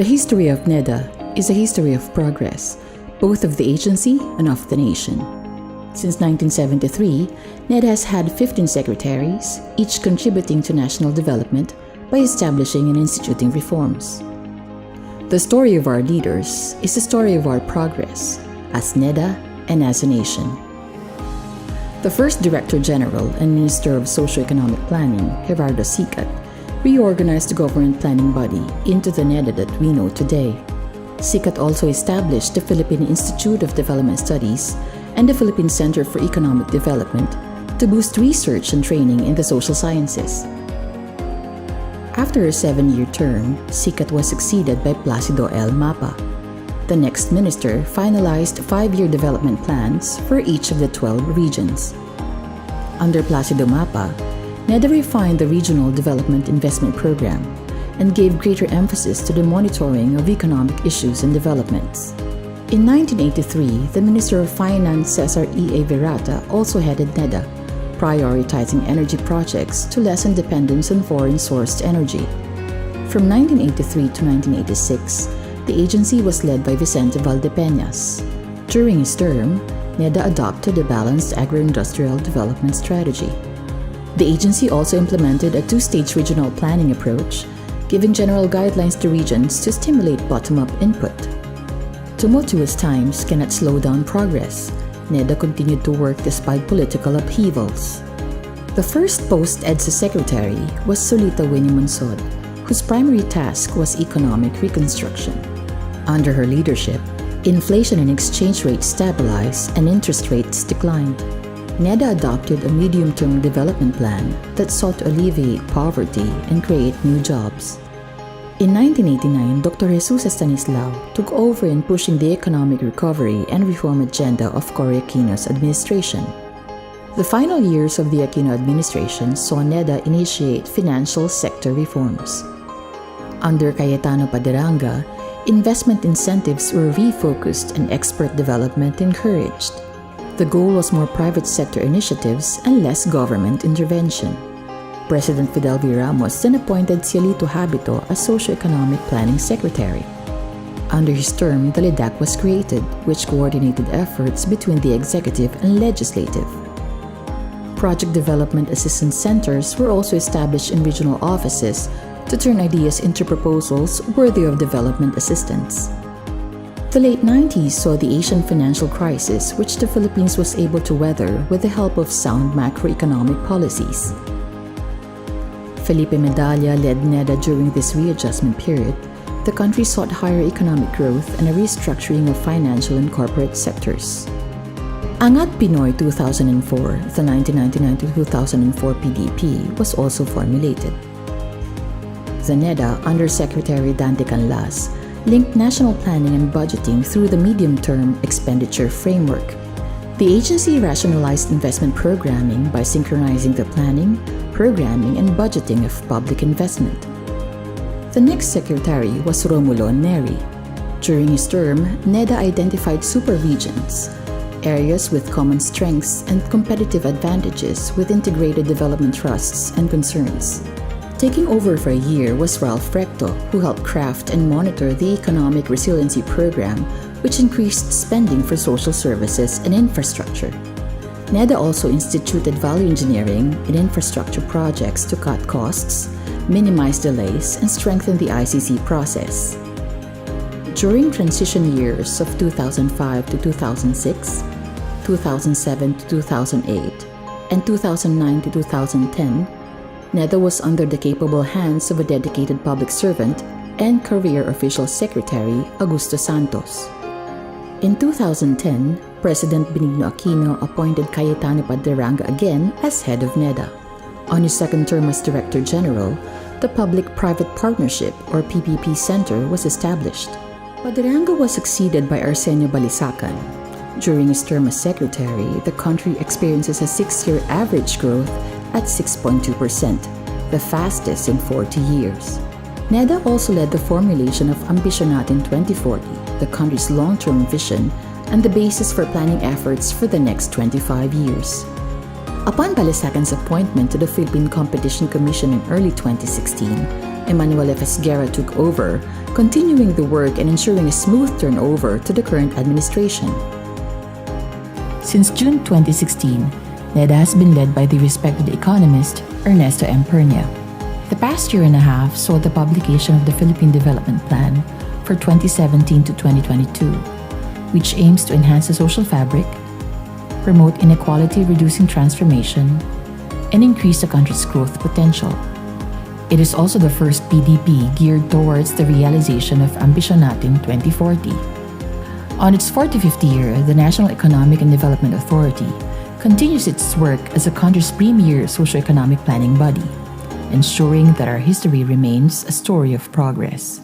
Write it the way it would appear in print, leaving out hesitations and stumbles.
The history of NEDA is a history of progress, both of the agency and of the nation. Since 1973, NEDA has had 15 secretaries, each contributing to national development by establishing and instituting reforms. The story of our leaders is the story of our progress, as NEDA and as a nation. The first Director General and Minister of Socio-Economic Planning, Gerardo Sicat, reorganized the government planning body into the NEDA that we know today. Sicat also established the Philippine Institute of Development Studies and the Philippine Center for Economic Development to boost research and training in the social sciences. After a 7-year term, Sicat was succeeded by Placido L. Mapa. The next minister finalized 5-year development plans for each of the 12 regions. Under Placido Mapa, NEDA refined the Regional Development Investment Program and gave greater emphasis to the monitoring of economic issues and developments. In 1983, the Minister of Finance Cesar E. A. Virata also headed NEDA, prioritizing energy projects to lessen dependence on foreign-sourced energy. From 1983 to 1986, the agency was led by Vicente Valdepeñas. During his term, NEDA adopted a balanced agro-industrial development strategy. The agency also implemented a 2-stage regional planning approach, giving general guidelines to regions to stimulate bottom-up input. Tumultuous times cannot slow down progress. NEDA continued to work despite political upheavals. The first post-EDSA secretary was Solita Winnie Monsod, whose primary task was economic reconstruction. Under her leadership, inflation and exchange rates stabilized and interest rates declined. NEDA adopted a medium-term development plan that sought to alleviate poverty and create new jobs. In 1989, Dr. Jesus Estanislao took over in pushing the economic recovery and reform agenda of Cory Aquino's administration. The final years of the Aquino administration saw NEDA initiate financial sector reforms. Under Cayetano Paderanga, investment incentives were refocused and expert development encouraged. The goal was more private sector initiatives and less government intervention. President Fidel V. Ramos then appointed Cielito Habito as Socio-Economic Planning Secretary. Under his term, the LEDAC was created, which coordinated efforts between the executive and legislative. Project Development Assistance Centers were also established in regional offices to turn ideas into proposals worthy of development assistance. The late 90s saw the Asian financial crisis, which the Philippines was able to weather with the help of sound macroeconomic policies. Felipe Medalla led NEDA during this readjustment period. The country sought higher economic growth and a restructuring of financial and corporate sectors. Angat Pinoy 2004, the 1999 to 2004 PDP, was also formulated. The NEDA, under Secretary Dante Canlas, linked national planning and budgeting through the medium-term expenditure framework. The agency rationalized investment programming by synchronizing the planning, programming, and budgeting of public investment. The next secretary was Romulo Neri. During his term, NEDA identified super-regions, areas with common strengths and competitive advantages with integrated development trusts and concerns. Taking over for a year was Ralph Recto, who helped craft and monitor the Economic Resiliency Program, which increased spending for social services and infrastructure. NEDA also instituted value engineering in infrastructure projects to cut costs, minimize delays, and strengthen the ICC process. During transition years of 2005 to 2006, 2007 to 2008, and 2009 to 2010, NEDA was under the capable hands of a dedicated public servant and career official secretary, Augusto Santos. In 2010, President Benigno Aquino appointed Cayetano Paderanga again as head of NEDA. On his second term as Director General, the Public-Private Partnership, or PPP Center, was established. Paderanga was succeeded by Arsenio Balisacan. During his term as secretary, the country experiences a 6-year average growth at 6.2%, the fastest in 40 years. NEDA also led the formulation of Ambisyon Natin 2040, the country's long-term vision and the basis for planning efforts for the next 25 years. Upon Balisacan's appointment to the Philippine Competition Commission in early 2016 Emmanuel F. Esguerra took over, continuing the work and ensuring a smooth turnover to the current administration. Since June 2016, NEDA has been led by the respected economist Ernesto M. Pernia. The past year and a half saw the publication of the Philippine Development Plan for 2017 to 2022, which aims to enhance the social fabric, promote inequality-reducing transformation, and increase the country's growth potential. It is also the first PDP geared towards the realization of Ambisyon Natin 2040. On its 45th year, the National Economic and Development Authority continues its work as the country's premier socio-economic planning body, ensuring that our history remains a story of progress.